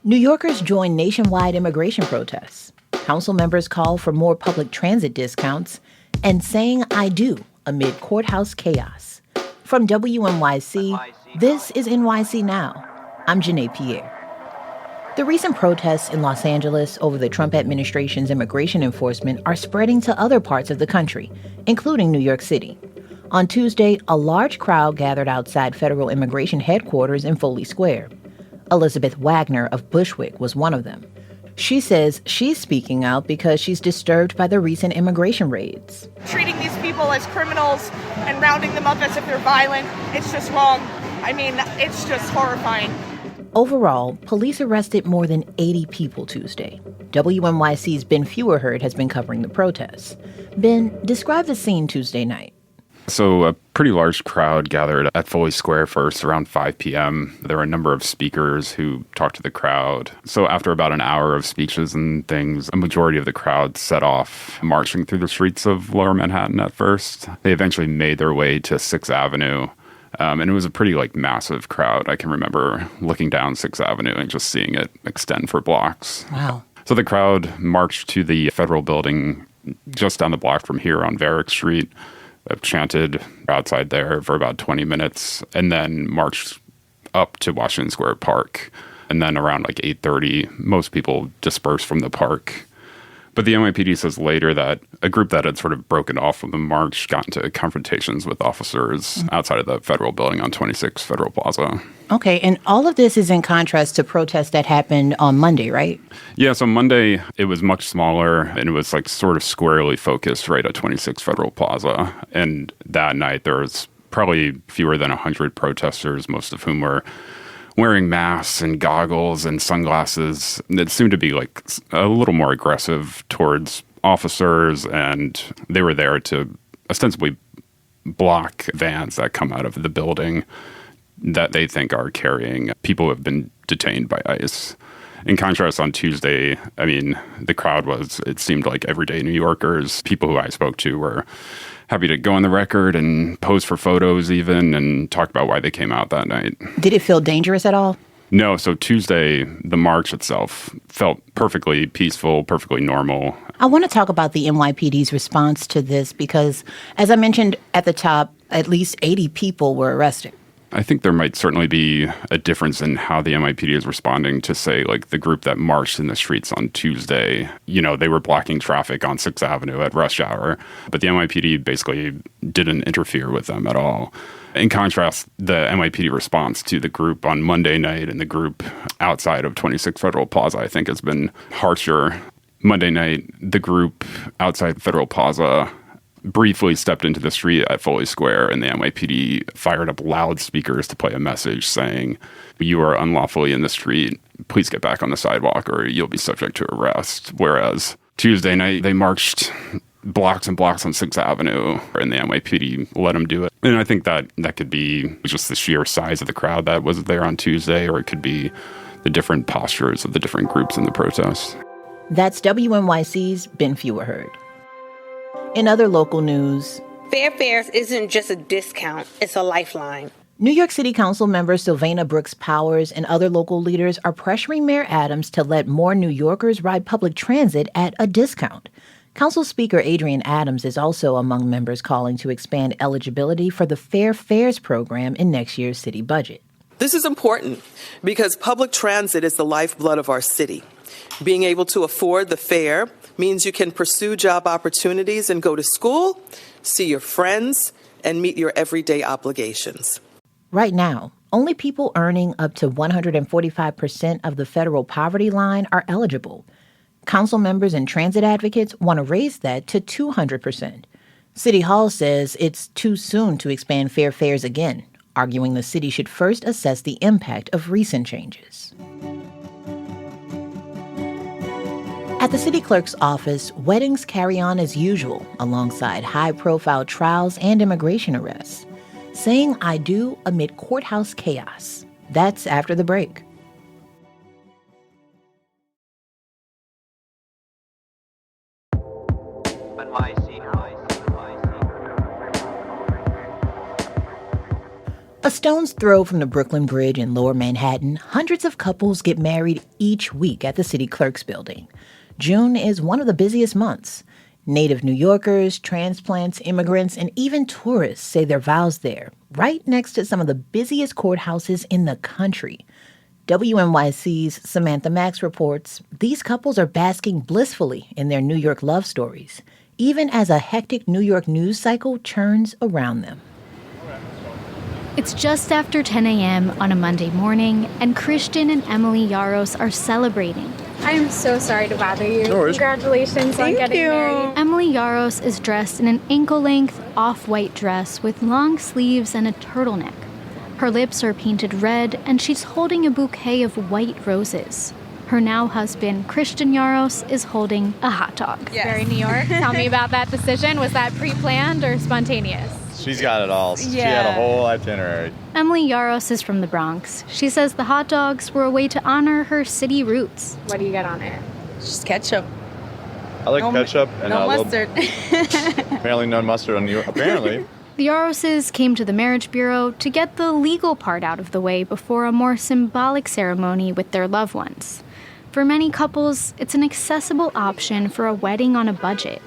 New Yorkers join nationwide immigration protests. Council members call for more public transit discounts and saying "I do" amid courthouse chaos. From WNYC, this is NYC Now. I'm Janae Pierre. The recent protests in Los Angeles over the Trump administration's immigration enforcement are spreading to other parts of the country, including New York City. On Tuesday, a large crowd gathered outside federal immigration headquarters in Foley Square. Elizabeth Wagner of Bushwick was one of them. She says she's speaking out because she's disturbed by the recent immigration raids. Treating these people as criminals and rounding them up as if they're violent, it's just wrong. I mean, it's just horrifying. Overall, police arrested more than 80 people Tuesday. WNYC's Ben Feuerherd has been covering the protests. Ben, describe the scene Tuesday night. So a pretty large crowd gathered at Foley Square first around 5 p.m. There were a number of speakers who talked to the crowd. So after about an hour of speeches and things, a majority of the crowd set off marching through the streets of Lower Manhattan at first. They eventually made their way to 6th Avenue. And it was a pretty massive crowd. I can remember looking down 6th Avenue and just seeing it extend for blocks. Wow. So the crowd marched to the federal building just down the block from here on Varick Street. Chanted outside there for about 20 minutes and then marched up to Washington Square Park. And then around 8:30, most people dispersed from the park. But the NYPD says later that a group that had sort of broken off from the march got into confrontations with officers outside of the federal building on 26 Federal Plaza. Okay, and all of this is in contrast to protests that happened on Monday, right? Yeah, so Monday, it was much smaller, and it was sort of squarely focused right at 26 Federal Plaza. And that night, there was probably fewer than 100 protesters, most of whom were wearing masks and goggles and sunglasses. It seemed to be a little more aggressive towards officers, and they were there to ostensibly block vans that come out of the building that they think are carrying people who have been detained by ICE. In contrast, on Tuesday, the crowd it seemed like everyday New Yorkers. People who I spoke to were happy to go on the record and pose for photos even and talk about why they came out that night. Did it feel dangerous at all? No. So Tuesday, the march itself felt perfectly peaceful, perfectly normal. I want to talk about the NYPD's response to this because, as I mentioned at the top, at least 80 people were arrested. I think there might certainly be a difference in how the NYPD is responding to, say, the group that marched in the streets on Tuesday. They were blocking traffic on 6th Avenue at rush hour, but the NYPD basically didn't interfere with them at all. In contrast, the NYPD response to the group on Monday night and the group outside of 26 Federal Plaza, I think, has been harsher. Monday night, the group outside Federal Plaza briefly stepped into the street at Foley Square, and the NYPD fired up loudspeakers to play a message saying, "You are unlawfully in the street. Please get back on the sidewalk or you'll be subject to arrest." Whereas Tuesday night, they marched blocks and blocks on 6th Avenue, and the NYPD let them do it. And I think that could be just the sheer size of the crowd that was there on Tuesday, or it could be the different postures of the different groups in the protests. That's WNYC's Ben Feuerherd. In other local news, Fair fares isn't just a discount, it's a lifeline. New York City Council member Sylvana Brooks Powers and other local leaders are pressuring Mayor Adams to let more New Yorkers ride public transit at a discount. Council Speaker Adrian Adams is also among members calling to expand eligibility for the Fair Fares program in next year's city budget. This is important because public transit is the lifeblood of our city. Being able to afford the fare means you can pursue job opportunities and go to school, see your friends, and meet your everyday obligations. Right now, only people earning up to 145% of the federal poverty line are eligible. Council members and transit advocates want to raise that to 200%. City Hall says it's too soon to expand fair fares again, arguing the city should first assess the impact of recent changes. At the city clerk's office, weddings carry on as usual alongside high-profile trials and immigration arrests. Saying "I do" amid courthouse chaos. That's after the break. A stone's throw from the Brooklyn Bridge in Lower Manhattan, hundreds of couples get married each week at the city clerk's building. June is one of the busiest months. Native New Yorkers, transplants, immigrants, and even tourists say their vows there, right next to some of the busiest courthouses in the country. WNYC's Samantha Max reports these couples are basking blissfully in their New York love stories, even as a hectic New York news cycle churns around them. It's just after 10 a.m. on a Monday morning, and Christian and Emily Yaros are celebrating. I'm so sorry to bother you. No worries. Congratulations on getting married. Emily Yaros is dressed in an ankle-length, off-white dress with long sleeves and a turtleneck. Her lips are painted red, and she's holding a bouquet of white roses. Her now husband, Christian Yaros, is holding a hot dog. Yes. Very New York. Tell me about that decision. Was that pre-planned or spontaneous? She's got it all. She had a whole itinerary. Emily Yaros is from the Bronx. She says the hot dogs were a way to honor her city roots. What do you get on it? Just ketchup. I like ketchup and no a mustard. apparently no mustard on New York. Apparently. The Yaroses came to the marriage bureau to get the legal part out of the way before a more symbolic ceremony with their loved ones. For many couples, it's an accessible option for a wedding on a budget.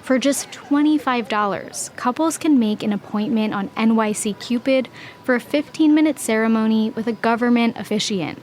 For just $25, couples can make an appointment on NYC Cupid for a 15-minute ceremony with a government officiant.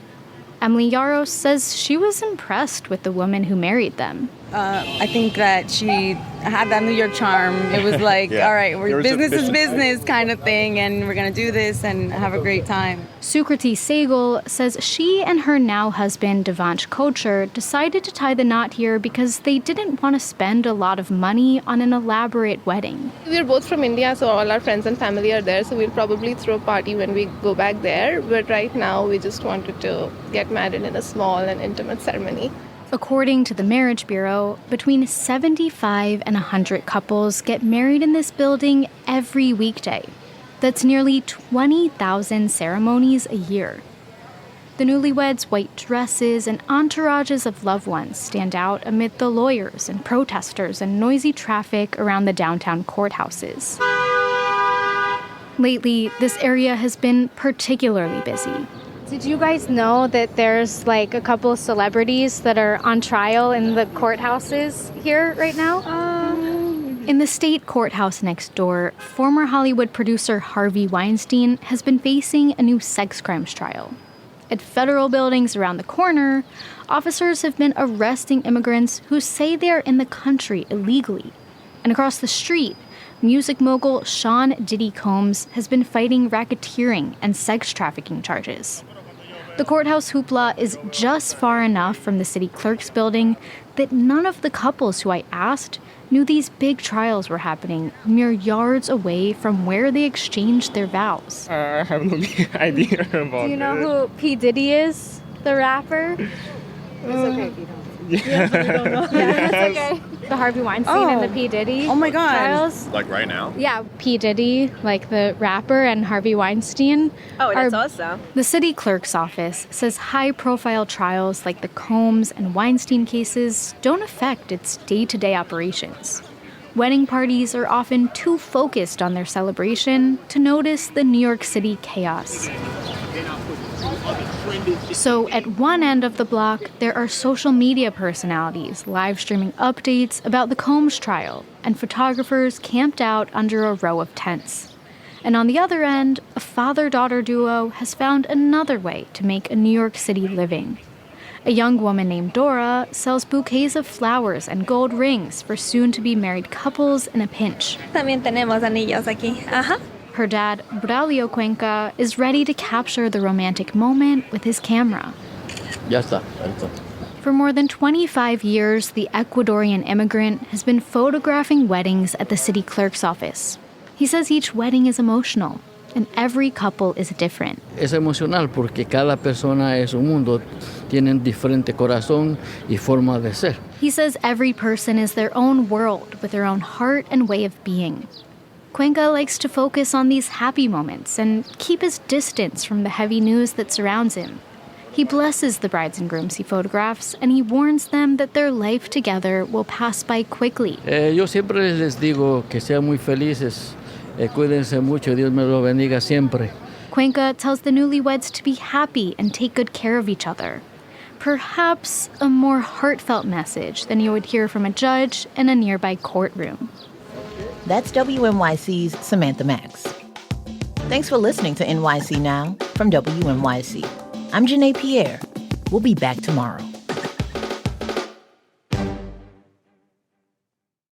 Emily Yaros says she was impressed with the woman who married them. I think that she had that New York charm. It was like, all right, business is business kind of thing, and we're going to do this and have a great time. Sukriti Sehgal says she and her now husband, Devansh Kocher, decided to tie the knot here because they didn't want to spend a lot of money on an elaborate wedding. We're both from India, so all our friends and family are there, so we'll probably throw a party when we go back there. But right now, we just wanted to get married in a small and intimate ceremony. According to the Marriage Bureau, between 75 and 100 couples get married in this building every weekday. That's nearly 20,000 ceremonies a year. The newlyweds' white dresses and entourages of loved ones stand out amid the lawyers and protesters and noisy traffic around the downtown courthouses. Lately, this area has been particularly busy. Did you guys know that there's like a couple of celebrities that are on trial in the courthouses here right now? In the state courthouse next door, former Hollywood producer Harvey Weinstein has been facing a new sex crimes trial. At federal buildings around the corner, officers have been arresting immigrants who say they are in the country illegally. And across the street, music mogul Sean Diddy Combs has been fighting racketeering and sex trafficking charges. The courthouse hoopla is just far enough from the city clerk's building that none of the couples who I asked knew these big trials were happening mere yards away from where they exchanged their vows. I have no idea about it. Do you know who P. Diddy is, the rapper? It's okay if you don't. Yeah, but I don't know. Yeah, that's okay. The Harvey Weinstein and the P. Diddy trials. Like right now? Yeah, P. Diddy, like the rapper, and Harvey Weinstein. Oh, that's awesome. The city clerk's office says high-profile trials like the Combs and Weinstein cases don't affect its day-to-day operations. Wedding parties are often too focused on their celebration to notice the New York City chaos. So at one end of the block, there are social media personalities live streaming updates about the Combs trial, and photographers camped out under a row of tents. And on the other end, a father-daughter duo has found another way to make a New York City living. A young woman named Dora sells bouquets of flowers and gold rings for soon-to-be married couples in a pinch. También tenemos anillos aquí. Ajá. Her dad, Braulio Cuenca, is ready to capture the romantic moment with his camera. Ya está. For more than 25 years, the Ecuadorian immigrant has been photographing weddings at the city clerk's office. He says each wedding is emotional, and every couple is different. Es emocional porque cada persona es un mundo, tienen diferente corazón y forma de ser. He says every person is their own world with their own heart and way of being. Cuenca likes to focus on these happy moments and keep his distance from the heavy news that surrounds him. He blesses the brides and grooms he photographs, and he warns them that their life together will pass by quickly. Yo siempre les digo que sean muy felices, cuídense mucho, Dios me lo bendiga siempre. Cuenca tells the newlyweds to be happy and take good care of each other. Perhaps a more heartfelt message than you would hear from a judge in a nearby courtroom. That's WNYC's Samantha Max. Thanks for listening to NYC Now from WNYC. I'm Janae Pierre. We'll be back tomorrow.